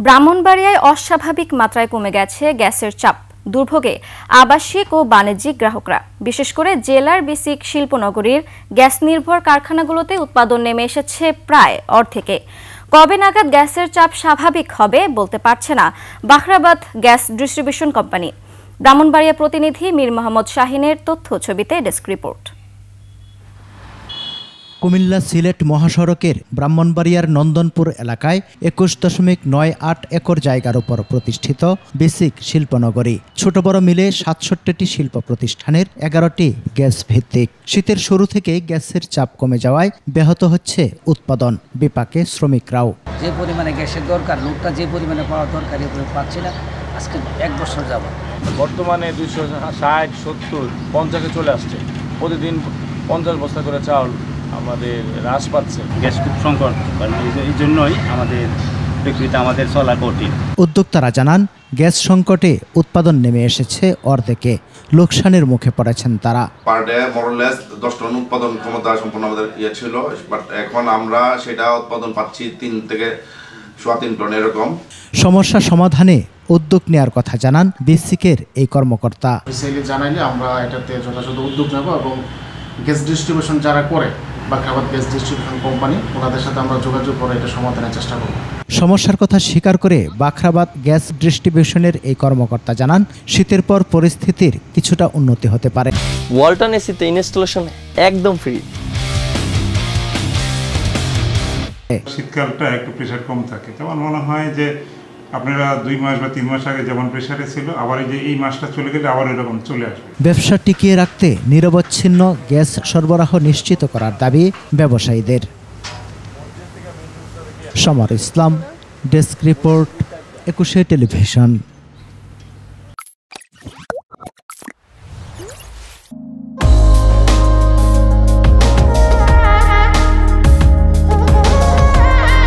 ব্রাহ্মণবাড়িয়ায় অস্বাভাবিক মাত্রায় কমে গেছে গ্যাসের চাপ। দুর্ভোগে আবাসিক ও বাণিজ্যিক গ্রাহকরা, বিশেষ করে জেলার বেসিক শিল্পনগরীর গ্যাস নির্ভর কারখানাগুলোতে উৎপাদন নেমে এসেছে প্রায় অর্ধেকে। কবে নাগাদ গ্যাসের চাপ স্বাভাবিক হবে বলতে পারছে না Bakhrabad gas distribution company. Brahmanbaria প্রতিনিধি মীর মোহাম্মদ শাহিনের তথ্য ছবিতে ডেস্ক রিপোর্ট। কুমিল্লা সিলেট মহাসড়কের ব্রাহ্মণবাড়িয়ার নন্দনপুর এলাকায় ২১.৯৮ একর জায়গার উপর প্রতিষ্ঠিত বেসিক শিল্পনগরী। ছোট বড় মিলে ৬৭টি শিল্প প্রতিষ্ঠানের ১১টি গ্যাস ভিত্তিক। শীতের শুরু থেকে গ্যাসের চাপ কমে যাওয়ায় ব্যাহত হচ্ছে উৎপাদন, বিপাকে শ্রমিকরাও। যে পরিমাণে গ্যাসের দরকার, লোকটা যে পরিমাণে পাওয়া দরকার পাচ্ছি না। আজকে ১ বছর যাব বর্তমানে ২৬০, ৭০, ৫০-এ চলে আসছে। প্রতিদিন ৫০ বস্তা করে চাউল আমাদের হ্রাস পাচ্ছে। গ্যাস খুব সংকট, এই জন্যই আমাদের বিক্রিতে আমাদের চলা কঠিন। উদ্যোক্তারা জানান, গ্যাস সংকটে উৎপাদন নেমে এসেছে অর্ধেকে। লোকসানের মুখে পড়েছেন তারা। পার ডে মোরলেস ১০ টন উৎপাদন ক্ষমতা সম্পন্ন আমাদের ছিল, বাট এখন আমরা সেটা উৎপাদন পাচ্ছি ৩ থেকে ৩.৫ টন এরকম। সমস্যা সমাধানে উদ্যোগ নেওয়ার কথা জানান বেসিকের এই কর্মকর্তা। জানাইলে আমরা এটাতে যথাযথ উদ্যোগ নেব এবং গ্যাস ডিস্ট্রিবিউশন যারা করে বাখরাবাদ গ্যাস ডিস্ট্রিবিউশন কোম্পানি, ওনাদের সাথে আমরা যোগাযোগ করে এটা সমাধানের চেষ্টা করব। সমস্যার কথা স্বীকার করে বাখরাবাদ গ্যাস ডিস্ট্রিবিউশনের এই কর্মকর্তা জানান, শীতের পর পরিস্থিতির কিছুটা উন্নতি হতে পারে। ওয়ালটন এসিতে ইনস্টলেশন একদম ফ্রি। শীতকালটা একটু প্রেশার কম থাকে, তেমন মনে হয় যে আপনারা 2 মাস বা 3 মাস আগে যেমন প্রেশারে ছিল, আবার এই মাসটা চলে গেলে আবার এরকম চলে আসবে। ব্যবসা টিকিয়ে রাখতে নিরবচ্ছিন্ন গ্যাস সরবরাহ নিশ্চিত করার দাবি ব্যবসায়ীদের। সমর ইসলাম, ডেস্ক রিপোর্ট, ২১ টেলিভিশন।